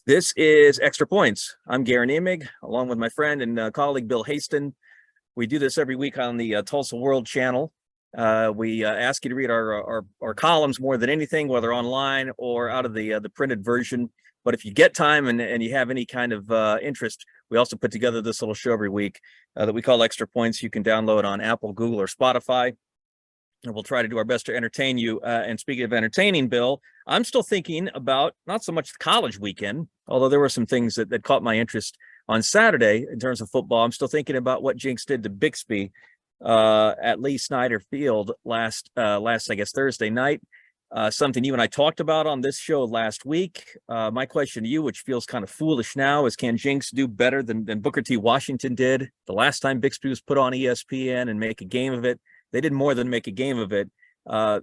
This is Extra Points. I'm Guerin Emig, along with my friend and colleague Bill Haisten. We do this every week on the Tulsa World channel. We ask you to read our columns more than anything, whether online or out of the printed version. But if you get time and you have any kind of interest, we also put together this little show every week that we call Extra Points. You can download on Apple, Google, or Spotify. And we'll try to do our best to entertain you. And speaking of entertaining, Bill, I'm still thinking about not so much the college weekend, although there were some things that caught my interest on Saturday in terms of football. I'm still thinking about what Jinx did to Bixby at Lee Snyder Field last I guess Thursday night. Something you and I talked about on this show last week. My question to you, which feels kind of foolish now, is can Jinx do better than Booker T. Washington did the last time Bixby was put on ESPN and make a game of it? They did more than make a game of it. I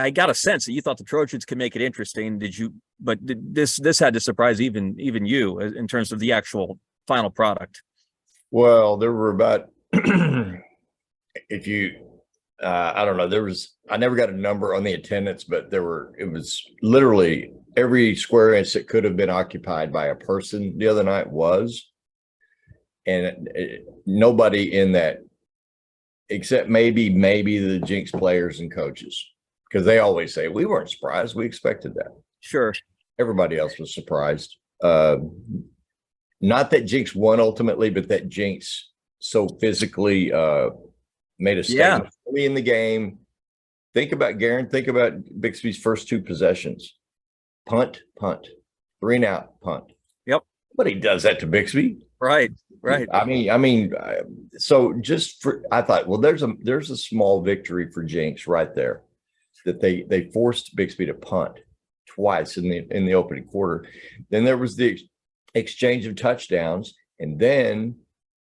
got a sense that you thought the Trojans could make it interesting. Did you? But this had to surprise even you in terms of the actual final product. Well, there were about I don't know, I never got a number on the attendance, but it was literally every square inch that could have been occupied by a person the other night was, and nobody in that, except maybe the Jinx players and coaches, because they always say we weren't surprised, we expected that. Sure. Everybody else was surprised. Not that Jinx won ultimately, but that Jinx so physically made a statement early in the game. Think about Guerin. Think about Bixby's first two possessions: punt, 3-and-out, punt. Yep. But he does that to Bixby. Right. I mean, so I thought, well, there's a small victory for Jinx right there, that they forced Bixby to punt twice in the opening quarter. Then there was the exchange of touchdowns, and then,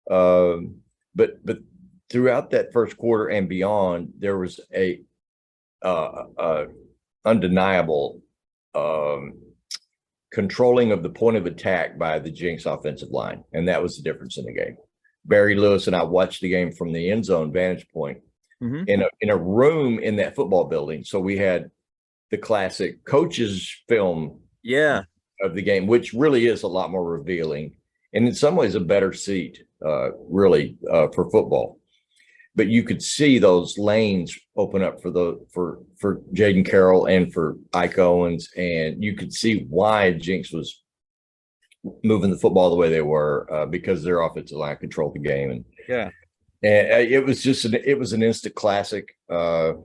but throughout that first quarter and beyond, there was a undeniable controlling of the point of attack by the Jinx offensive line. And that was the difference in the game. Barry Lewis and I watched the game from the end zone vantage point in a room in that football building. So we had the classic coaches film of the game, which really is a lot more revealing. And in some ways a better seat, really, for football. But you could see those lanes open up for Jaden Carroll and for Ike Owens, and you could see why Jinx was moving the football the way they were, because their offensive line controlled the game. And it was just an instant classic. If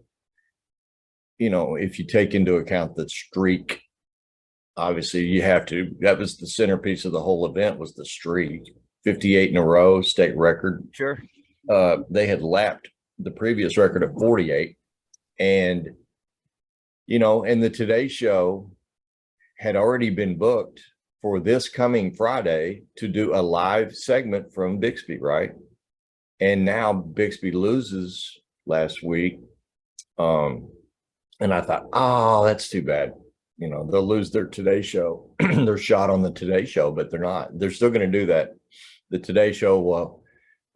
you take into account the streak, obviously you have to. That was the centerpiece of the whole event, was the streak, 58 in a row, state record. Sure. They had lapped the previous record of 48, and the Today Show had already been booked for this coming Friday to do a live segment from Bixby, right? And now Bixby loses last week, and I thought, oh, that's too bad. They'll lose their Today Show, their shot on the Today Show, but they're not. They're still going to do that. The Today Show will.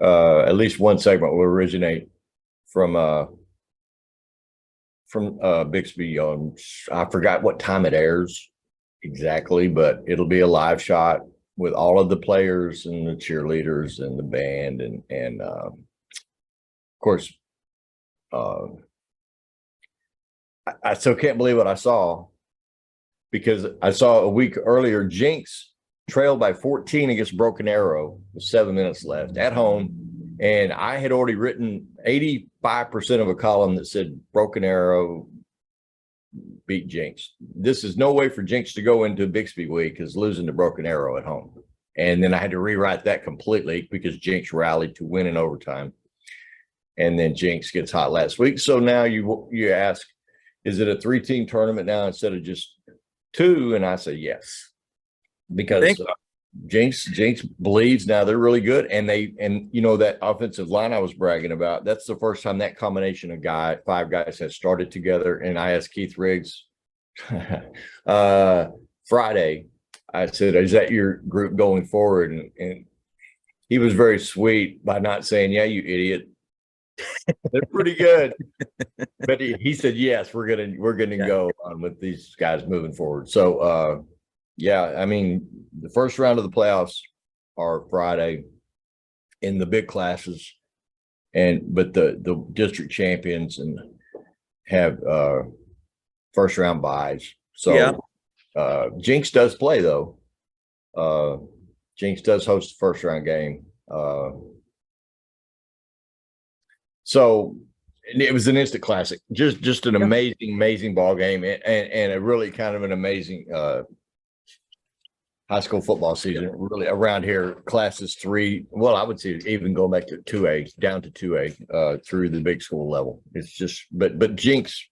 At least one segment will originate from Bixby on, I forgot what time it airs exactly, but it'll be a live shot with all of the players and the cheerleaders and the band and of course, I still can't believe what I saw, because I saw a week earlier Jinx trailed by 14 against Broken Arrow with 7 minutes left at home. And I had already written 85% of a column that said Broken Arrow beat Jinx. This is no way for Jinx to go into Bixby week as losing to Broken Arrow at home. And then I had to rewrite that completely because Jinx rallied to win in overtime. And then Jinx gets hot last week. So now you ask, is it a 3-team tournament now instead of just 2? And I say yes. Because Jinx believes now they're really good, and that offensive line I was bragging about, that's the first time that combination of 5 guys has started together. And I asked Keith Riggs Friday, I said, is that your group going forward? And he was very sweet by not saying, yeah, you idiot. They're pretty good. But he said, yes, we're gonna go on with these guys moving forward. So Yeah, I mean, the first round of the playoffs are Friday in the big classes, but the district champions and have first round buys. Yeah. So Jinx does play though. Jinx does host the first round game. So it was an instant classic. Just an amazing ball game, and a really kind of an amazing high school football season. Really around here, classes 3. Well, I would say even going back to 2A, down to 2A, through the big school level. It's just, but Jinx,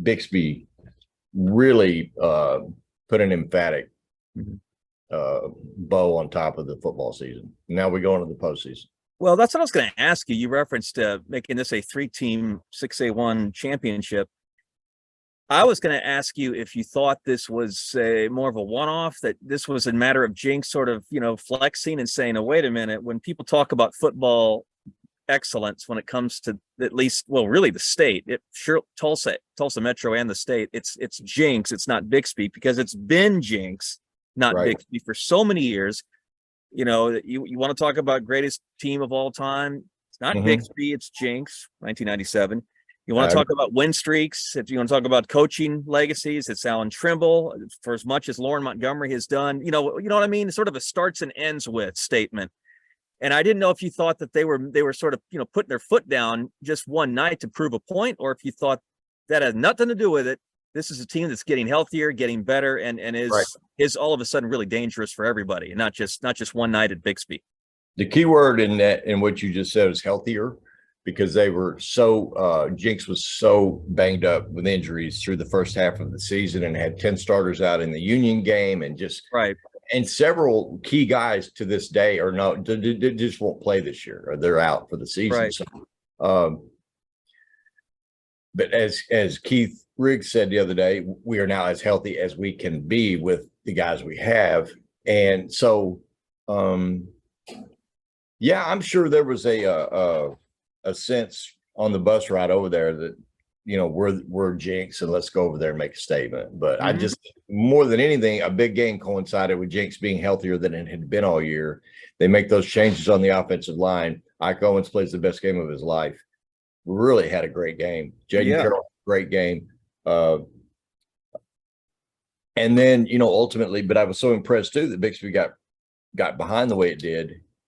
Bixby really put an emphatic bow on top of the football season. Now we go into the postseason. Well, that's what I was going to ask you. You referenced making this a 3-team 6A1 championship. I was going to ask you if you thought this was more of a one-off, that this was a matter of Jinx sort of, flexing and saying, oh, wait a minute, when people talk about football excellence, when it comes to at least, well, really the state, Tulsa Metro and the state, it's Jinx, it's not Bixby, because it's been Jinx, not Bixby for so many years. You want to talk about greatest team of all time. It's not Bixby, it's Jinx, 1997. You want to talk about win streaks. If you want to talk about coaching legacies, it's Alan Trimble. For as much as Lauren Montgomery has done, you know what I mean? Sort of a starts and ends with statement. And I didn't know if you thought that they were sort of, putting their foot down just one night to prove a point, or if you thought that has nothing to do with it. This is a team that's getting healthier, getting better, and is all of a sudden really dangerous for everybody, and not just one night at Bixby. The key word in what you just said is healthier, because they were so Jinx was so banged up with injuries through the first half of the season, and had 10 starters out in the Union game, and just and several key guys to this day are just won't play this year, or they're out for the season. So, but as Keith Riggs said the other day, we are now as healthy as we can be with the guys we have. And so, yeah, I'm sure there was a sense on the bus ride over there that, we're Jinx and let's go over there and make a statement. But I just, more than anything, a big game coincided with Jinx being healthier than it had been all year. They make those changes on the offensive line. Ike Owens plays the best game of his life. Really had a great game. Jaden Carroll, great game. And then, ultimately, but I was so impressed too that Bixby got behind the way it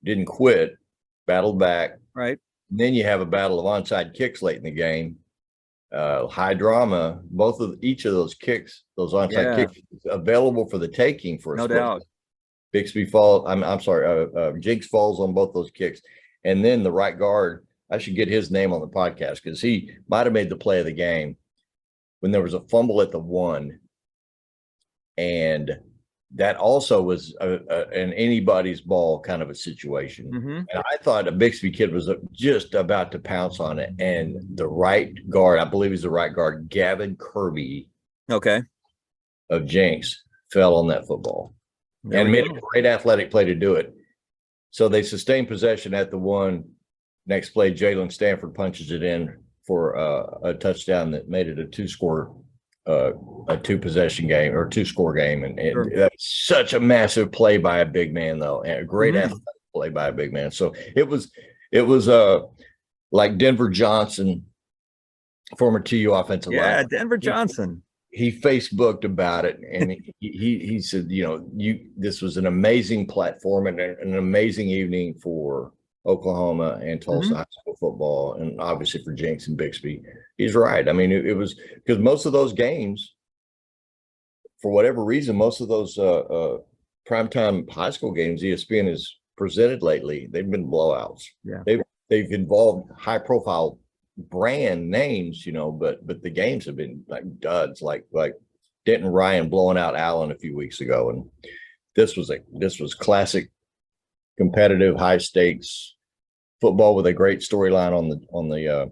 didn't quit, battled back. Right. And then you have a battle of onside kicks late in the game. High drama. Each of those kicks, those onside kicks, available for the taking for a split. doubt. Bixby falls. I'm sorry. Jinx falls on both those kicks, and then the right guard. I should get his name on the podcast, because he might have made the play of the game when there was a fumble at the 1, and that also was an anybody's ball kind of a situation. And I thought a Bixby kid was just about to pounce on it, and the right guard, I believe he's the right guard, Gavin Kirby, of Jinx, fell on that football and made a great athletic play to do it. So they sustained possession at the 1. Next play, Jalen Stanford punches it in for a touchdown that made it a 2-score, a 2-possession game or 2-score game. And that's such a massive play by a big man, though, and a great athletic play by a big man. So it was like Denver Johnson, former TU offensive line. Yeah, Denver Johnson. He Facebooked about it, and he said, this was an amazing platform and an amazing evening for Oklahoma and Tulsa high school football, and obviously for Jinx and Bixby. He's right. I mean, it was because most of those games, for whatever reason, most of those primetime high school games ESPN has presented lately, they've been blowouts. Yeah, they've involved high profile brand names, but the games have been like duds, like Denton Ryan blowing out Allen a few weeks ago, and this was classic competitive, high stakes football with a great storyline on the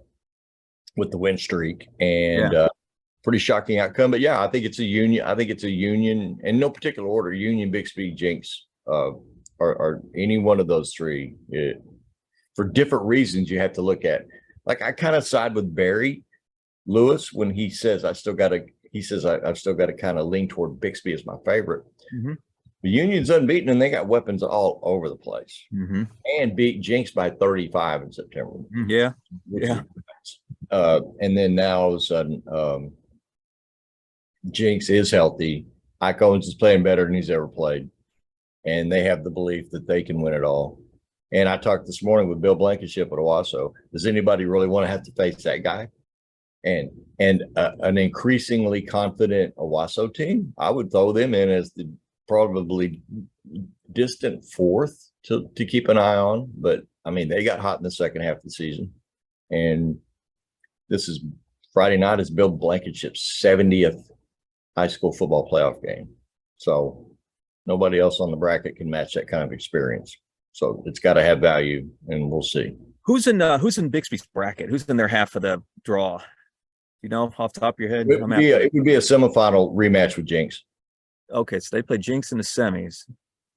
with the win streak, and pretty shocking outcome. But yeah, I think it's a union in no particular order. Union, Bixby, Jinx, are any one of those three. For different reasons you have to look at. Like, I kind of side with Barry Lewis when he says I've still got to kind of lean toward Bixby as my favorite. The Union's unbeaten, and they got weapons all over the place. Mm-hmm. And beat Jinx by 35 in September. Yeah. And then now all of a sudden, Jinx is healthy. Ike Owens is playing better than he's ever played. And they have the belief that they can win it all. And I talked this morning with Bill Blankenship at Owasso. Does anybody really want to have to face that guy? And an increasingly confident Owasso team, I would throw them in as the probably distant fourth to keep an eye on. But I mean, they got hot in the second half of the season. And this is Friday night is Bill Blankenship's 70th high school football playoff game. So nobody else on the bracket can match that kind of experience. So it's got to have value, and we'll see. Who's in Bixby's bracket? Who's in their half of the draw? You know, off the top of your head? It would be a semifinal rematch with Jinx. Okay, so they play Jinx in the semis.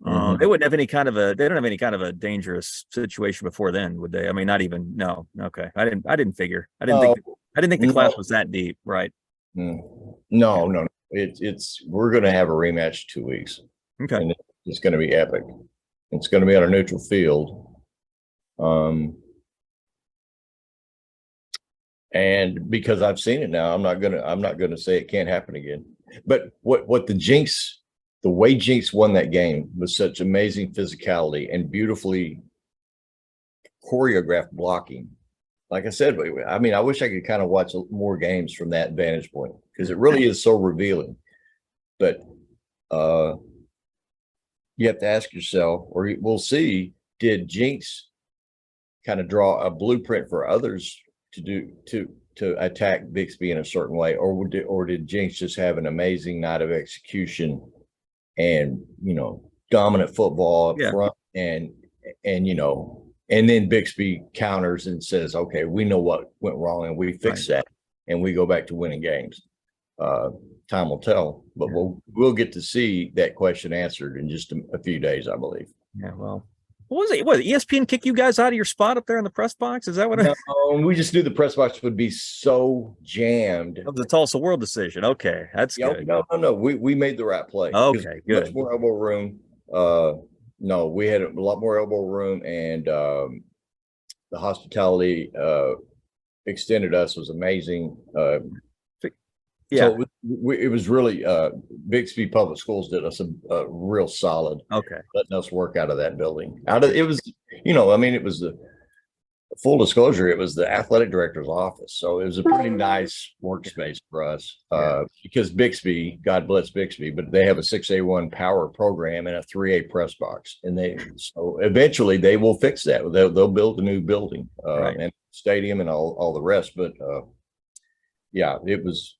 They wouldn't have any kind of they don't have any kind of a dangerous situation before then, would they? I mean, not even. No. Okay, I didn't figure. I didn't think the class was that deep, right? No. It's we're going to have a rematch in 2 weeks. Okay, and it's going to be epic. It's going to be on a neutral field. And because I've seen it now, I'm not gonna say it can't happen again. But what the way Jinx won that game was such amazing physicality and beautifully choreographed blocking. Like I said, I mean, I wish I could kind of watch more games from that vantage point because it really is so revealing. But you have to ask yourself, or we'll see, did Jinx kind of draw a blueprint for others to attack Bixby in a certain way, or did Jinx just have an amazing night of execution and dominant football up front and then Bixby counters and says, okay, we know what went wrong and we fix that and we go back to winning games. Time will tell, but we'll get to see that question answered in just a few days, I believe. Yeah, well. What was it? What, ESPN kick you guys out of your spot up there in the press box? Is that what? No, we just knew the press box would be so jammed. Of the Tulsa World decision. Okay, that's good. No. We made the right play. Okay, good. Much more elbow room. No, we had a lot more elbow room, and the hospitality extended us was amazing. So it was really Bixby Public Schools did us a real solid. Okay, letting us work out of that building. It was, it was the full disclosure. It was the athletic director's office, so it was a pretty nice workspace for us. Because Bixby, God bless Bixby, but they have a 6A1 power program and a 3A press box, and so eventually they will fix that. They'll build a new building and stadium and all the rest. But it was.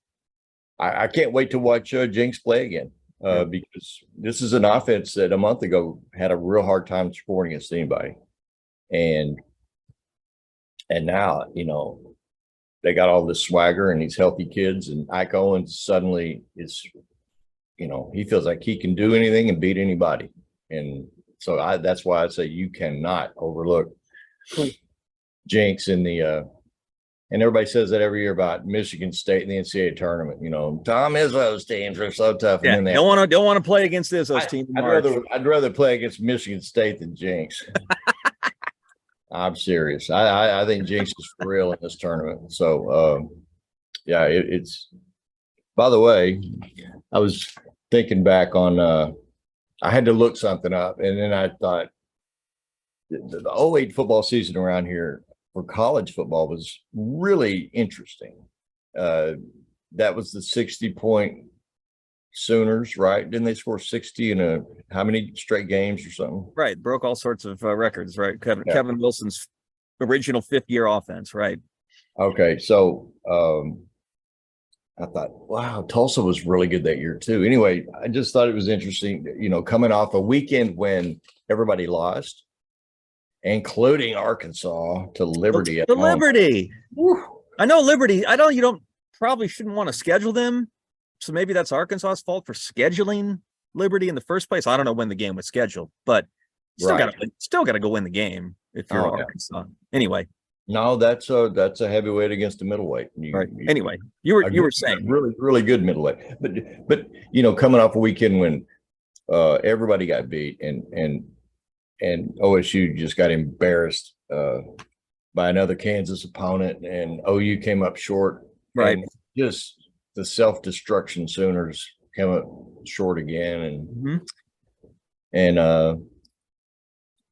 I can't wait to watch Jinx play again because this is an offense that a month ago had a real hard time scoring against anybody. And now, they got all this swagger and these healthy kids, and Ike Owens suddenly is, he feels like he can do anything and beat anybody. And so that's why I say you cannot overlook Jinx in the and everybody says that every year about Michigan State in the NCAA tournament. Tom Izzo's teams are so tough. Yeah, and then don't want to play against Izzo's team. I'd rather play against Michigan State than Jinx. I'm serious. I think Jinx is for real in this tournament. So, it's. By the way, I was thinking back on. I had to look something up, and then I thought the 08 football season around here for college football was really interesting. That was the 60-point Sooners, right? Didn't they score 60 in how many straight games or something? Right, broke all sorts of records, right? Kevin Wilson's original fifth-year offense, right? Okay, so I thought, wow, Tulsa was really good that year too. Anyway, I just thought it was interesting, coming off a weekend when everybody lost, including Arkansas, to Liberty. Liberty. I know Liberty. You probably shouldn't want to schedule them. So maybe that's Arkansas's fault for scheduling Liberty in the first place. I don't know when the game was scheduled, but still got to go win the game if you're Arkansas. Anyway. No, that's a heavyweight against a middleweight. Anyway, you were saying really, really good middleweight. But coming off a weekend when everybody got beat, and OSU just got embarrassed by another Kansas opponent, and OU came up short. Right. And just the self-destruction Sooners came up short again, and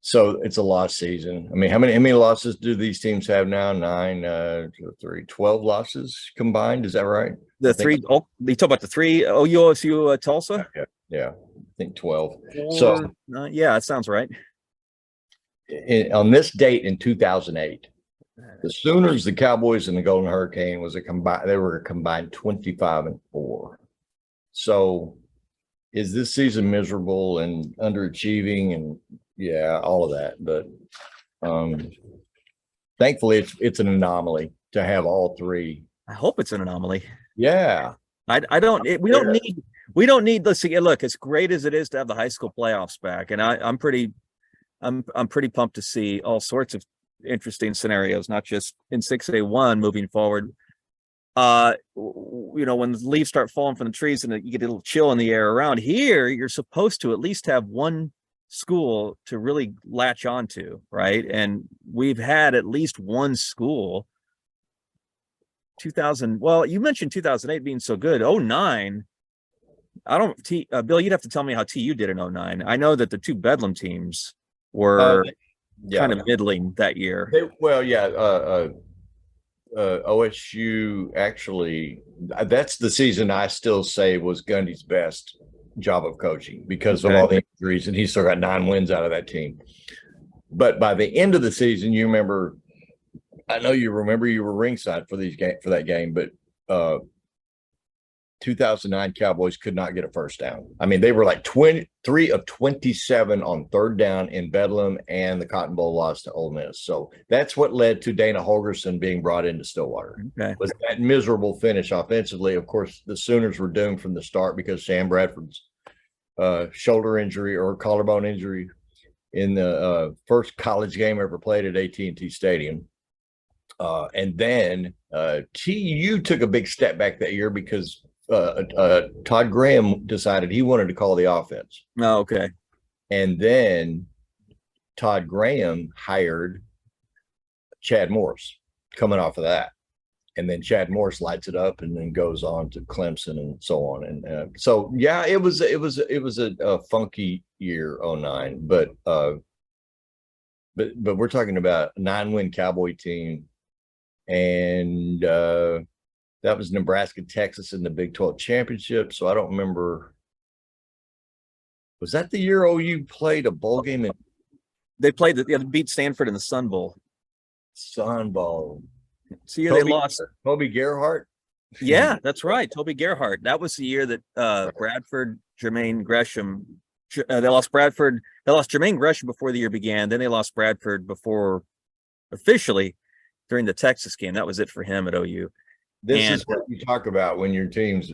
so it's a lost season. I mean, how many losses do these teams have now? 9, 2, 3, 12 losses combined. Is that right? The three. Oh, you talk about the three OU, OSU, Tulsa. Yeah, I think 12. So yeah, that sounds right. On this date in 2008, the Sooners, the Cowboys, and the Golden Hurricane was a combined. They were a combined 25-4. So, is this season miserable and underachieving, and yeah, all of that? But thankfully, it's an anomaly to have all three. I hope it's an anomaly. Yeah, we don't need. Let's see. Look, as great as it is to have the high school playoffs back, and I'm pretty pumped to see all sorts of interesting scenarios, not just in 6A1 moving forward. When the leaves start falling from the trees and you get a little chill in the air around here, you're supposed to at least have one school to really latch onto, right? And we've had at least one school. 2000. Well, you mentioned 2008 being so good. 09. Bill, you'd have to tell me how TU did in 09. I know that the two Bedlam teams were kind of middling that year. OSU actually, that's the season I still say was Gundy's best job of coaching because of all the injuries, and he still got 9 wins out of that team. But by the end of the season, you remember, I know you remember, you were ringside for that game, but 2009 Cowboys could not get a first down. I mean, they were like 23 of 27 on third down in Bedlam, and the Cotton Bowl loss to Ole Miss. So that's what led to Dana Holgerson being brought into Stillwater. Was that miserable finish offensively. Of course, the Sooners were doomed from the start because Sam Bradford's shoulder injury or collarbone injury in the first college game ever played at AT&T Stadium. And then TU took a big step back that year because Todd Graham decided he wanted to call the offense. Oh, okay. And then Todd Graham hired Chad Morris coming off of that. And then Chad Morris lights it up and then goes on to Clemson and so on. And so, yeah, it was a funky year, 09, but we're talking about a 9-win Cowboy team. And that was Nebraska, Texas in the Big 12 championship. So I don't remember. Was that the year OU played a bowl game? They beat Stanford in the Sun Bowl. Sun Bowl. So they lost. Toby Gerhart. Yeah, that's right. Toby Gerhart. That was the year that Bradford, Jermaine Gresham. They lost Bradford. They lost Jermaine Gresham before the year began. Then they lost Bradford before officially during the Texas game. That was it for him at OU. This is what you talk about when your teams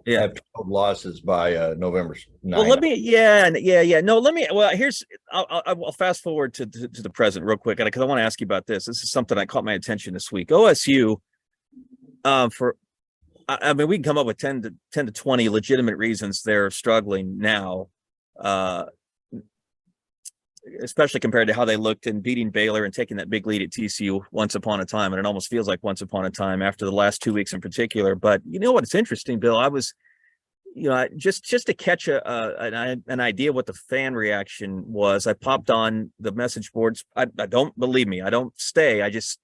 have 12 losses by November 9th. Well, I'll fast forward to the present real quick because I want to ask you about this. This is something that caught my attention this week. OSU, we can come up with 10 to 20 legitimate reasons they're struggling now, especially compared to how they looked in beating Baylor and taking that big lead at TCU once upon a time. And it almost feels like once upon a time after the last 2 weeks in particular. But you know what? It's interesting, Bill. I was, just to catch an idea what the fan reaction was, I popped on the message boards. I don't believe me. I don't stay. I just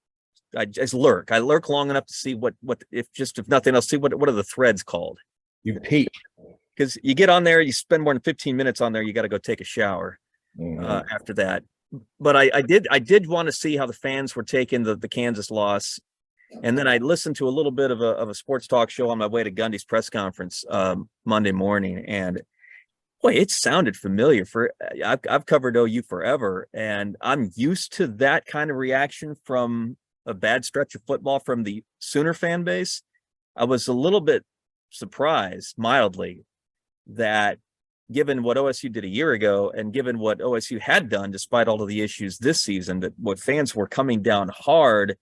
lurk. I lurk long enough to see what if nothing else, see what are the threads called. You peek. Because you get on there, you spend more than 15 minutes on there, you got to go take a shower. After that, but I did want to see how the fans were taking the Kansas loss, and then I listened to a little bit of a sports talk show on my way to Gundy's press conference Monday morning, and boy, it sounded familiar. I've covered OU forever, and I'm used to that kind of reaction from a bad stretch of football from the Sooner fan base. I was a little bit surprised, mildly, that given what OSU did a year ago and given what OSU had done, despite all of the issues this season, that what fans were coming down hard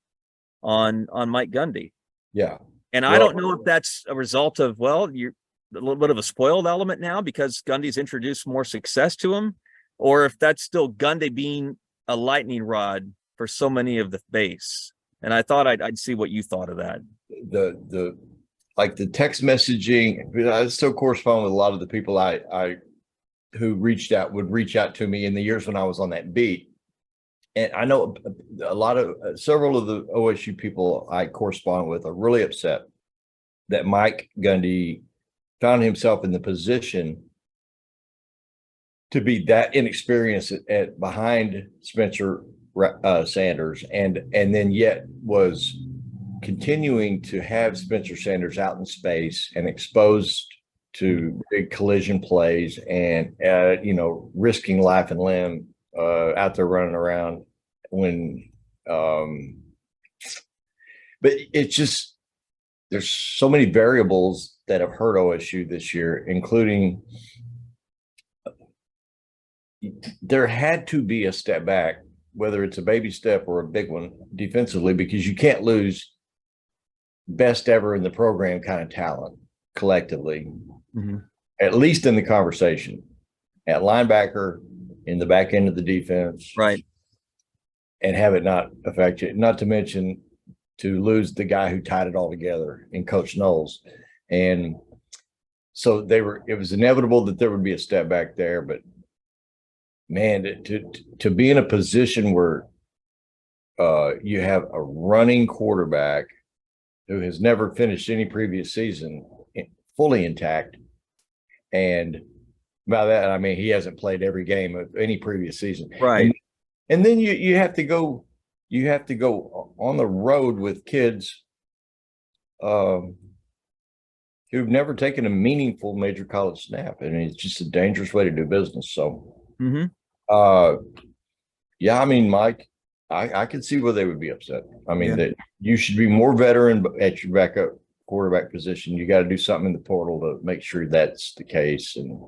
on Mike Gundy. Yeah. And I don't know if that's a result of, little bit of a spoiled element now because Gundy's introduced more success to him, or if that's still Gundy being a lightning rod for so many of the base. And I thought I'd see what you thought of that. The like the text messaging, I still correspond with a lot of the people I who would reach out to me in the years when I was on that beat. And I know several of the OSU people I correspond with are really upset that Mike Gundy found himself in the position to be that inexperienced behind Spencer Sanders, and then yet was continuing to have Spencer Sanders out in space and exposed to big collision plays and risking life and limb out there running around when but it's just there's so many variables that have hurt OSU this year, including there had to be a step back, whether it's a baby step or a big one defensively, because you can't lose best ever in the program kind of talent collectively, at least in the conversation at linebacker, in the back end of the defense, right, and have it not affect you. Not to mention to lose the guy who tied it all together in Coach Knowles. And so it was inevitable that there would be a step back there, but man, to be in a position where you have a running quarterback who has never finished any previous season fully intact, and by that I mean he hasn't played every game of any previous season, right? And then you have to go on the road with kids who've never taken a meaningful major college snap, and it's just a dangerous way to do business. So. Yeah, I mean, Mike, I can see where they would be upset. I mean, that you should be more veteran at your backup quarterback position. You got to do something in the portal to make sure that's the case. And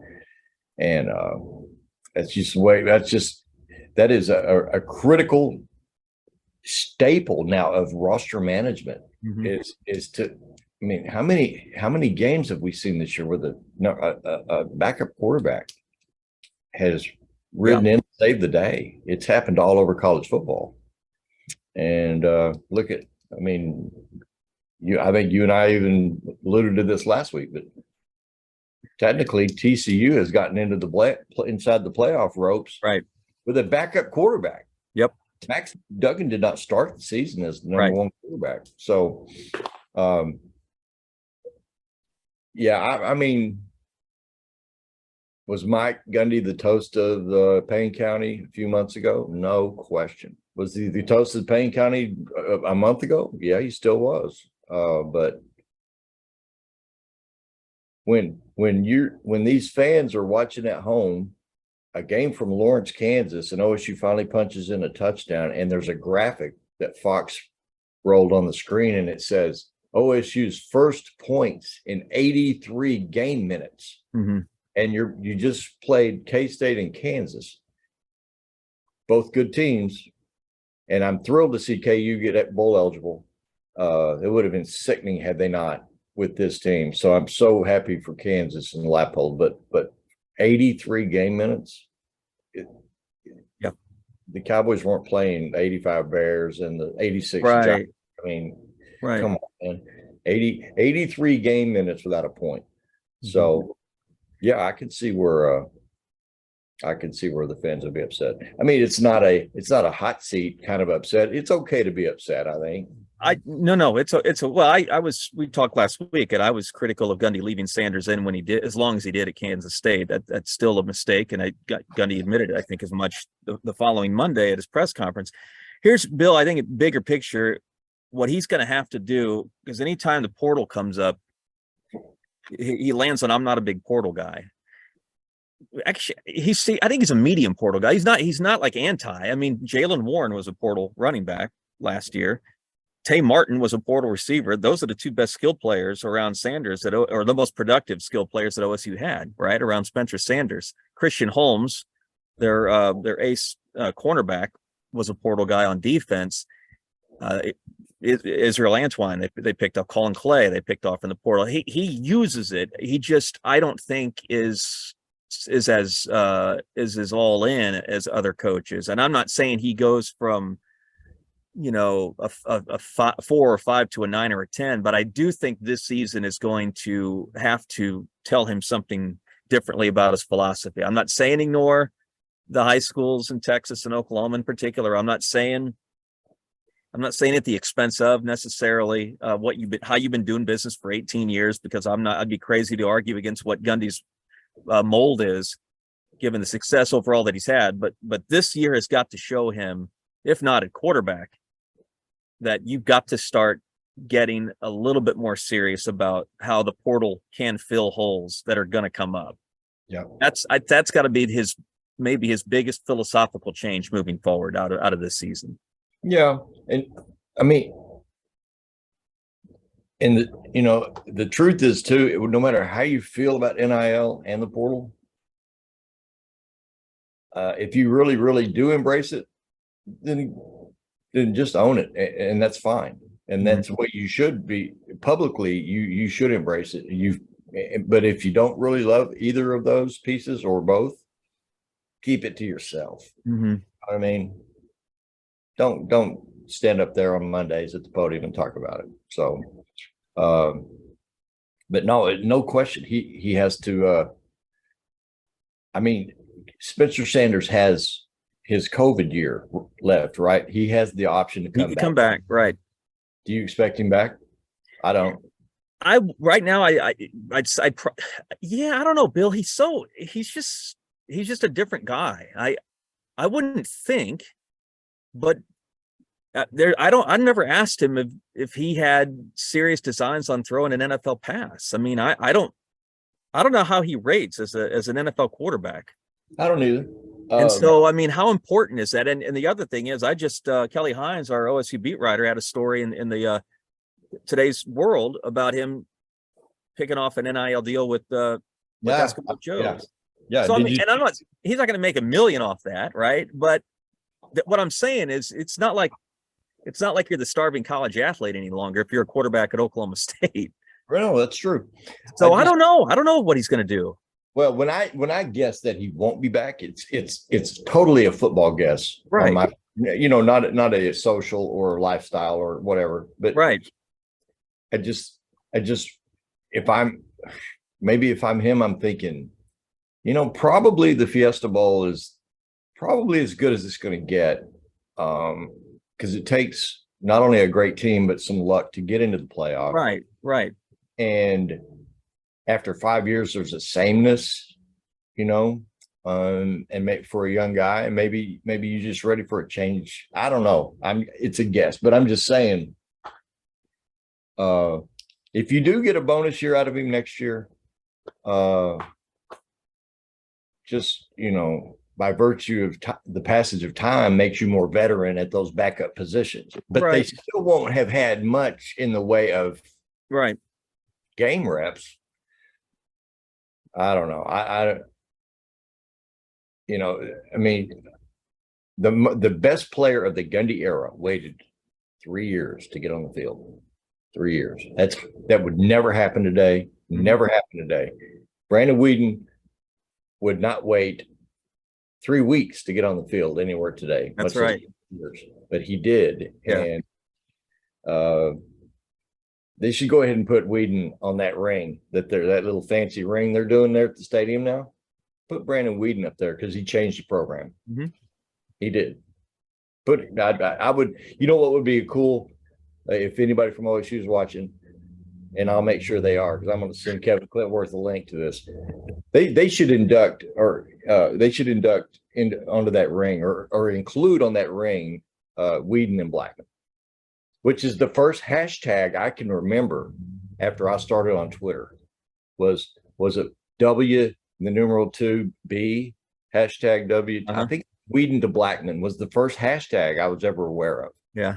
that's just the way. That is a critical staple now of roster management. Is to. I mean, how many games have we seen this year where a backup quarterback has ridden in to save the day? It's happened all over college football. And I think you and I even alluded to this last week, but technically TCU has gotten into inside the playoff ropes, right, with a backup quarterback. Yep. Max Duggan did not start the season as the number one quarterback. So, I mean, was Mike Gundy the toast of Payne County a few months ago? No question. Was he the toast of Payne County a month ago? Yeah, he still was. But when these fans are watching at home a game from Lawrence, Kansas, and OSU finally punches in a touchdown, and there's a graphic that Fox rolled on the screen, and it says OSU's first points in 83 game minutes. And you just played K-State and Kansas, both good teams, and I'm thrilled to see KU get bowl eligible. It would have been sickening had they not with this team. So I'm so happy for Kansas and Lappold, but 83 game minutes. The Cowboys weren't playing 85 Bears and the 86 Giants. I mean, come on, man. 83 game minutes without a point. So. Yeah, I can see where the fans would be upset. I mean, it's not a hot seat kind of upset. It's okay to be upset, I think. We talked last week, and I was critical of Gundy leaving Sanders in when he did, as long as he did at Kansas State. That's still a mistake, and Gundy admitted it, I think, as much the following Monday at his press conference. Here's Bill. I think bigger picture, what he's going to have to do, because anytime the portal comes up, he lands on, I'm not a big portal guy. Actually, I think he's a medium portal guy. He's not like anti. I mean, Jalen Warren was a portal running back last year. Tay Martin was a portal receiver. Those are the two best skill players around Sanders or the most productive skill players that OSU had, right? Around Spencer Sanders. Christian Holmes, their ace cornerback, was a portal guy on defense. Israel Antwine, they picked up Colin Clay, they picked off in the portal. He uses it. He just, I don't think is as all in as other coaches. And I'm not saying he goes from, you know, a 4 or 5 to a 9 or a 10, but I do think this season is going to have to tell him something differently about his philosophy. I'm not saying ignore the high schools in Texas and Oklahoma in particular. I'm not saying at the expense of necessarily how you've been doing business for 18 years, because I'd be crazy to argue against what Gundy's mold is, given the success overall that he's had. But this year has got to show him, if not at quarterback, that you've got to start getting a little bit more serious about how the portal can fill holes that are going to come up. Yeah, that's got to be maybe his biggest philosophical change moving forward out of this season. Yeah, and I mean, and the truth is too, no matter how you feel about NIL and the portal, if you really, really do embrace it, then just own it, and that's fine. And that's what you should be publicly. You should embrace it. But if you don't really love either of those pieces or both, keep it to yourself. Mm-hmm. I mean, don't stand up there on Mondays at the podium and talk about it. So, but no question, he has to. I mean, Spencer Sanders has his COVID year left, right? He has the option to come back, right? Do you expect him back? I don't. Right now, I don't know, Bill. He's just a different guy. I wouldn't think, but I never asked him if he had serious designs on throwing an NFL pass. I mean, I don't know how he rates as an NFL quarterback. I don't either. And so, I mean, how important is that? And the other thing is, Kelly Hines, our OSU beat writer, had a story in the Today's World about him picking off an NIL deal with Basketball Joe. Yeah. So I mean, and he's not going to make $1 million off that, right? But what I'm saying is, it's not like you're the starving college athlete any longer if you're a quarterback at Oklahoma State. No, that's true. So I don't know what he's going to do. Well, when I guess that he won't be back, it's totally a football guess, right? Not a social or lifestyle or whatever. But right. I just if I'm him, I'm thinking, probably the Fiesta Bowl is probably as good as it's going to get, because it takes not only a great team but some luck to get into the playoff. Right. And after 5 years, there's a sameness, and for a young guy, and maybe you're just ready for a change. I don't know. It's a guess, but I'm just saying, if you do get a bonus year out of him next year, just, by virtue of the passage of time, makes you more veteran at those backup positions, but they still won't have had much in the way of game reps. I don't know. I mean, the best player of the Gundy era waited 3 years to get on the field. 3 years. That would never happen today. Never happen today. Brandon Weeden would not wait 3 weeks to get on the field anywhere today. That's right. Years, but he did. Yeah. And they should go ahead and put Weeden on that ring, that little fancy ring they're doing there at the stadium now. Put Brandon Weeden up there because he changed the program. Mm-hmm. He did. I would. What would be cool if anybody from OSU is watching, and I'll make sure they are, because I'm going to send Kevin Clintworth a link to this. They should induct onto that ring or include on that ring Weeden and Blackman, which is the first hashtag I can remember after I started on Twitter. Was it W, the numeral 2B, hashtag W? I think Weeden to Blackman was the first hashtag I was ever aware of. Yeah.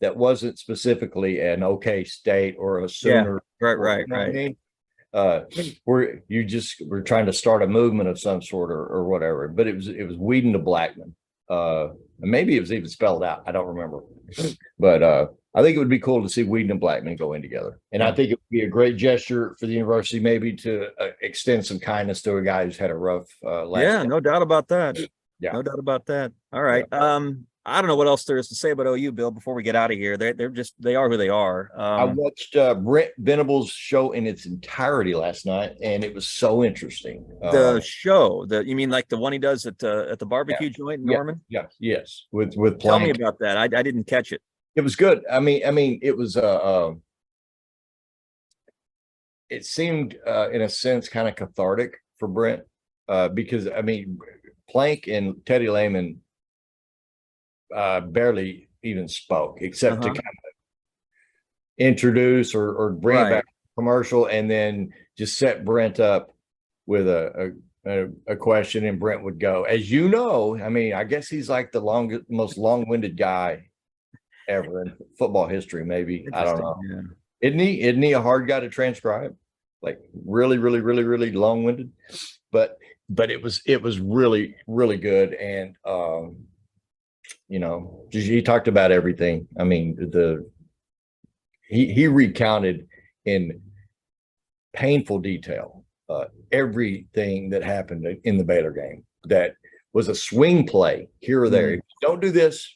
That wasn't specifically an OK State or a Sooner. Yeah, right. I mean? We're trying to start a movement of some sort or whatever, but it was Weeden to Blackman. And maybe it was even spelled out. I don't remember, but I think it would be cool to see Whedon and Blackman go in together. And I think it would be a great gesture for the university, maybe to extend some kindness to a guy who's had a rough last Yeah, day. no doubt about that. Yeah. No doubt about that. All right. I don't know what else there is to say about OU, Bill, before we get out of here. They are who they are. I watched Brent Venables' show in its entirety last night, and it was so interesting. The show, you mean like the one he does at the barbecue joint in Norman? Yeah, yes. With Tell me Plank. about that. I didn't catch it. It was good. I mean, it was it seemed in a sense kind of cathartic for Brent because I mean, Plank and Teddy Lehman barely even spoke except to kind of introduce or bring it back to commercial, and then just set Brent up with a question, and Brent would go, as you know, I mean, I guess he's like the most long-winded guy ever in football history, maybe. I don't know. Yeah. Isn't he a hard guy to transcribe? Like really, really, really, really long-winded. But it was really, really good. And you know, he talked about everything. I mean, he recounted in painful detail everything that happened in the Baylor game that was a swing play here or there. If you don't do this,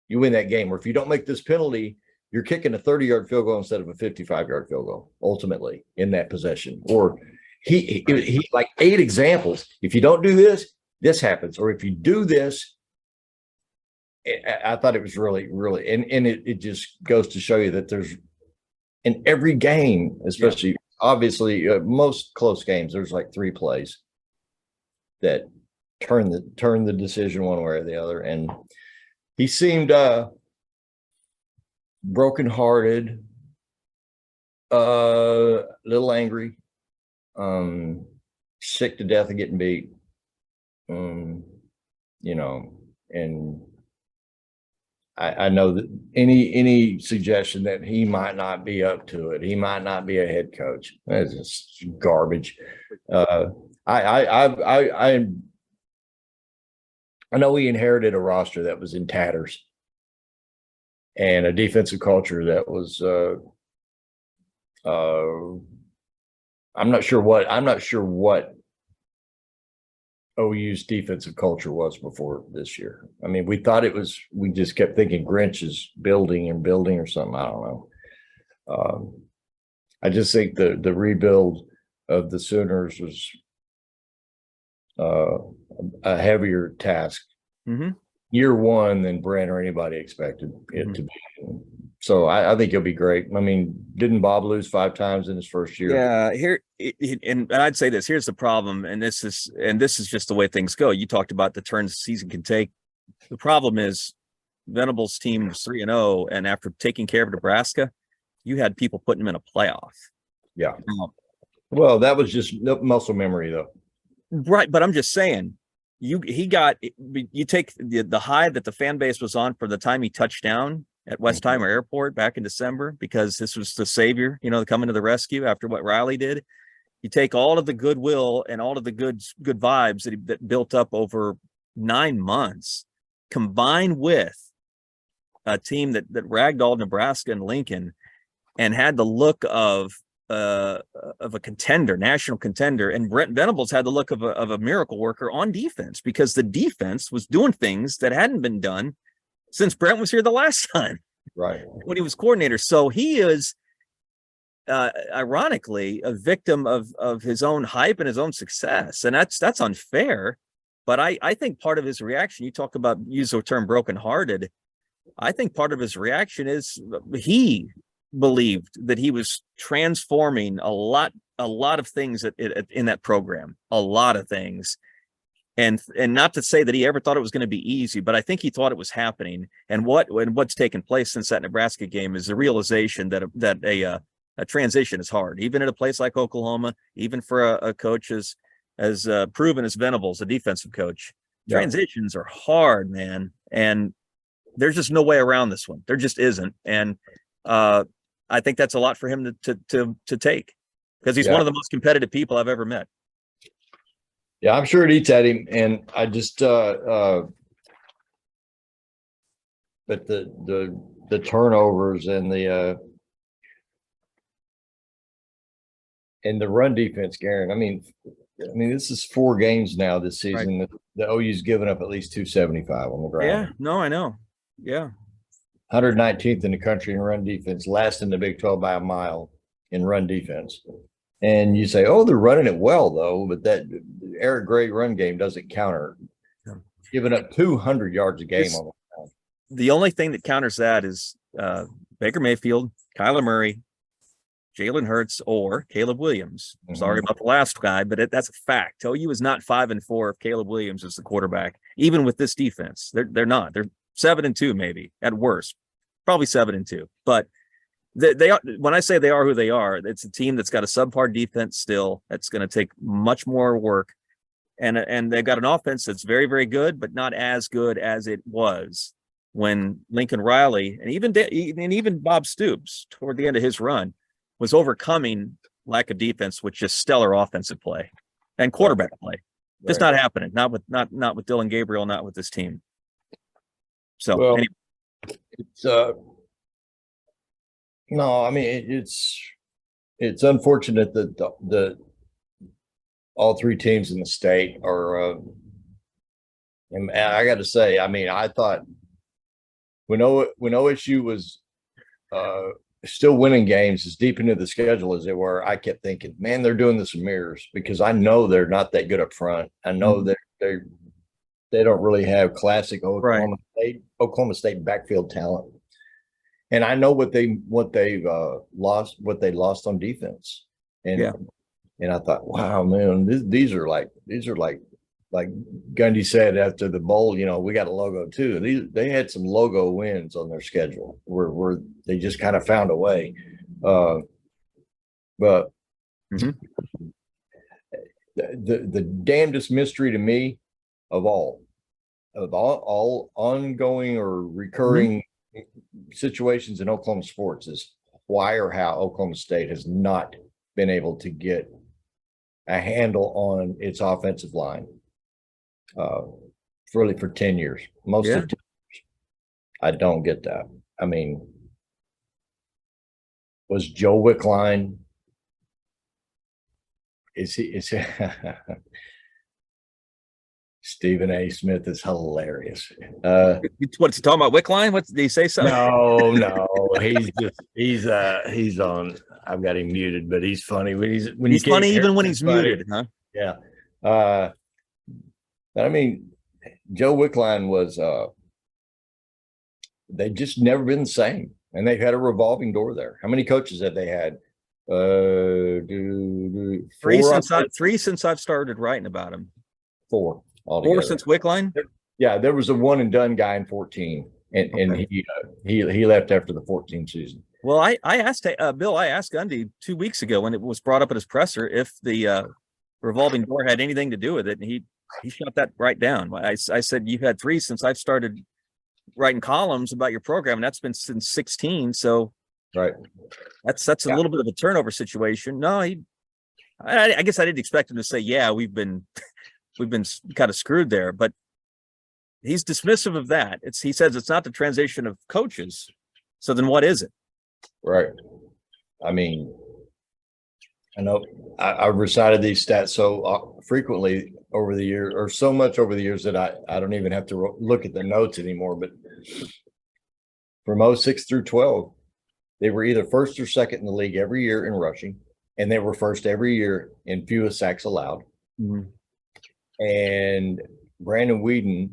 you win that game. Or if you don't make this penalty, you're kicking a 30-yard field goal instead of a 55-yard field goal, ultimately, in that possession. Or he like 8 examples. If you don't do this, this happens. Or if you do this, I thought it was really, really, and it just goes to show you that there's, in every game, especially, obviously, most close games, there's like 3 plays that turn the decision one way or the other. And he seemed brokenhearted, a little angry, sick to death of getting beat, you know, and I know that any suggestion that he might not be up to it, he might not be a head coach, that's just garbage. I know we inherited a roster that was in tatters and a defensive culture that was I'm not sure what OU's defensive culture was before this year. I mean, we just kept thinking Grinch is building or something. I don't know. I just think the rebuild of the Sooners was a heavier task year one than Brent or anybody expected it to be. So I think he'll be great. I mean, didn't Bob lose 5 times in his first year? Yeah, and I'd say this. Here's the problem, and this is just the way things go. You talked about the turns the season can take. The problem is Venables' team was 3-0, and after taking care of Nebraska, you had people putting him in a playoff. Yeah. Well, that was just muscle memory, though. Right, but I'm just saying, you take the high that the fan base was on for the time he touched down at Westheimer Airport back in December, because this was the savior, coming to the rescue after what Riley did. You take all of the goodwill and all of the good vibes that built up over 9 months, combined with a team that ragdolled Nebraska and Lincoln and had the look of a contender, national contender, and Brent Venables had the look of a miracle worker on defense, because the defense was doing things that hadn't been done since Brent was here the last time, right, when he was coordinator. So he is, ironically, a victim of his own hype and his own success, and that's unfair. But I think part of his reaction, use the term brokenhearted. I think part of his reaction is he believed that he was transforming a lot of things in that program, a lot of things. And not to say that he ever thought it was going to be easy, but I think he thought it was happening. And what's taken place since that Nebraska game is the realization that a transition is hard, even at a place like Oklahoma, even for a coach as proven as Venables, a defensive coach. Yeah. Transitions are hard, man, and there's just no way around this one. There just isn't. And I think that's a lot for him to take, because he's one of the most competitive people I've ever met. Yeah, I'm sure it eats at him. And I just, but the turnovers and the run defense, Guerin. I mean, this is 4 games now this season. Right. The OU's given up at least 275 on the ground. Yeah, no, I know. Yeah. 119th in the country in run defense, last in the Big 12 by a mile in run defense. And you say, oh, they're running it well, though, but that Eric Gray run game doesn't counter. Yeah. Giving up 200 yards a game on the ground. The only thing that counters that is Baker Mayfield, Kyler Murray, Jalen Hurts, or Caleb Williams. Mm-hmm. Sorry about the last guy, but that's a fact. OU is not 5-4 if Caleb Williams is the quarterback, even with this defense. They're not. They're 7-2 maybe at worst, probably 7-2. But they are. When I say they are who they are, it's a team that's got a subpar defense still. That's going to take much more work, and they've got an offense that's very, very good, but not as good as it was when Lincoln Riley and even Bob Stoops toward the end of his run was overcoming lack of defense with just stellar offensive play and quarterback play. Just not happening. Not with Dylan Gabriel, not with this team. So anyway. It's no, I mean it's unfortunate that the all 3 teams in the state are and I got to say, I mean, I thought when OSU was still winning games as deep into the schedule as they were, I kept thinking, man, they're doing this in mirrors, because I know they're not that good up front. I know that they don't really have classic Oklahoma State backfield talent, and I know what they lost on defense. And I thought, wow, man, these are like Gundy said after the bowl, we got a logo too. They had some logo wins on their schedule where they just kind of found a way. But the damnedest mystery to me of all ongoing or recurring situations in Oklahoma sports is why or how Oklahoma State has not been able to get a handle on its offensive line. Really for 10 years, most of 10 years. I don't get that. I mean, was Joe Wickline? Is he Stephen A. Smith is hilarious. What's he talking about? Wickline? What did he say? Something? No. He's on. I've got him muted, but he's funny when he's funny even when he's muted, huh? Yeah. But I mean, Joe Wickline was they've just never been the same. And they've had a revolving door there. How many coaches have they had? Three since I've started writing about him. 4 altogether. 4 since Wickline? Yeah, there was a one and done guy in 14, and he left after the 14 season. Well, I asked Bill, I asked Gundy 2 weeks ago when it was brought up at his presser if the revolving door had anything to do with it, and he shut that right down. I said, you've had 3 since I've started writing columns about your program, and that's been since 16. So right, that's a little bit of a turnover situation. No, I guess I didn't expect him to say, yeah, we've been kind of screwed there, but he's dismissive of that. He says it's not the transition of coaches. So then what is it? Right. I mean, I know I've recited these stats so frequently over the year, or so much over the years, that I don't even have to look at the notes anymore. But from 06 through 12, they were either first or second in the league every year in rushing, and they were first every year in fewest sacks allowed. Mm-hmm. And Brandon Weeden,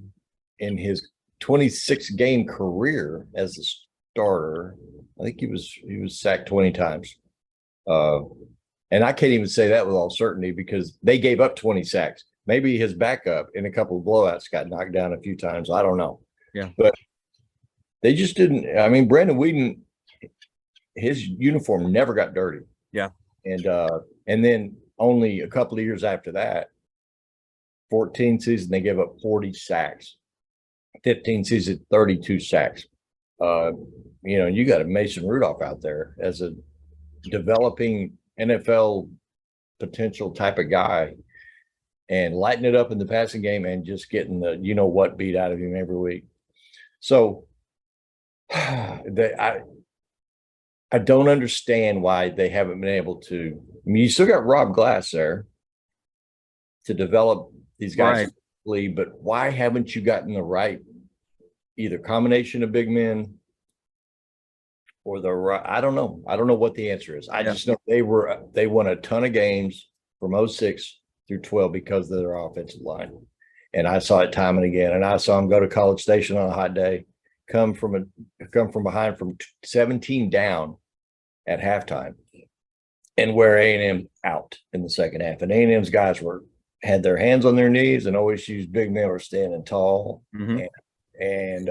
in his 26 game career as a starter, I think he was sacked 20 times. And I can't even say that with all certainty because they gave up 20 sacks. Maybe his backup in a couple of blowouts got knocked down a few times. I don't know. Yeah. But they just didn't. I mean, Brandon Weeden, his uniform never got dirty. Yeah. And then only a couple of years after that, 14 season, they gave up 40 sacks. 15 season, 32 sacks. You got a Mason Rudolph out there as a developing NFL potential type of guy, and lighting it up in the passing game and just getting the what beat out of him every week. So I don't understand why they haven't been able to. I mean, you still got Rob Glass there to develop these guys, Right. but why haven't you gotten the right either combination of big men or the right? I don't know. I don't know what the answer is. I Yeah. just know they won a ton of games from 06 through 12 because of their offensive line. And I saw it time and again. And I saw them go to College Station on a hot day, come from behind from 17 down at halftime, and wear A&M out in the second half. And A&M's guys had their hands on their knees, and OSU's big men were standing tall. Mhm. And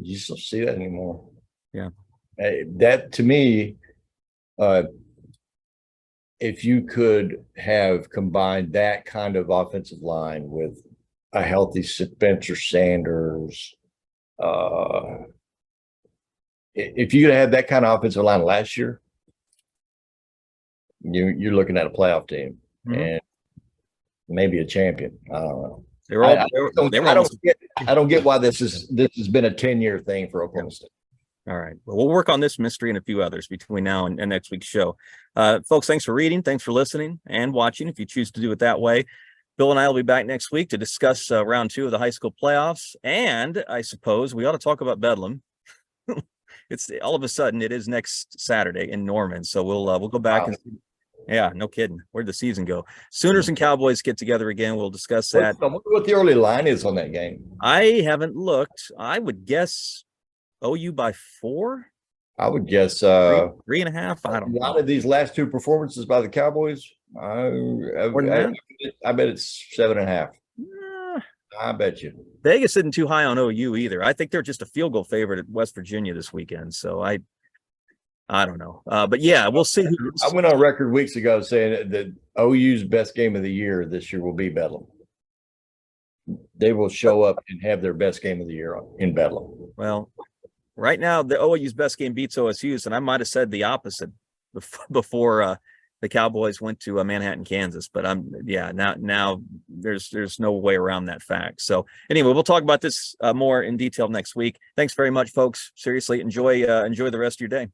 you just don't see that anymore. Yeah. That to me, if you could have combined that kind of offensive line with a healthy Spencer Sanders, if you could have that kind of offensive line last year, you're looking at a playoff team and maybe a champion. I don't know. I don't get why this has been a 10-year thing for Oklahoma State. All right. Well, we'll work on this mystery and a few others between now and next week's show. Folks, thanks for reading. Thanks for listening and watching if you choose to do it that way. Bill and I will be back next week to discuss round 2 of the high school playoffs. And I suppose we ought to talk about Bedlam. It's all of a sudden it is next Saturday in Norman. So we'll go back and yeah, no kidding. Where'd the season go? Sooners and Cowboys get together again. We'll discuss that. I wonder what the early line is on that game. I haven't looked. I would guess OU by 4. I would guess 3.5. I don't know. A lot of these last 2 performances by the Cowboys, I bet it's 7.5. I bet you. Vegas isn't too high on OU either. I think they're just a field goal favorite at West Virginia this weekend. So I don't know. But yeah, we'll see. I went on record weeks ago saying that OU's best game of the year this year will be Bedlam. They will show up and have their best game of the year in Bedlam. Well, right now the OU's best game beats OSU's, and I might have said the opposite before the Cowboys went to Manhattan, Kansas. But now there's no way around that fact. So anyway, we'll talk about this more in detail next week. Thanks very much, folks. Seriously, enjoy the rest of your day.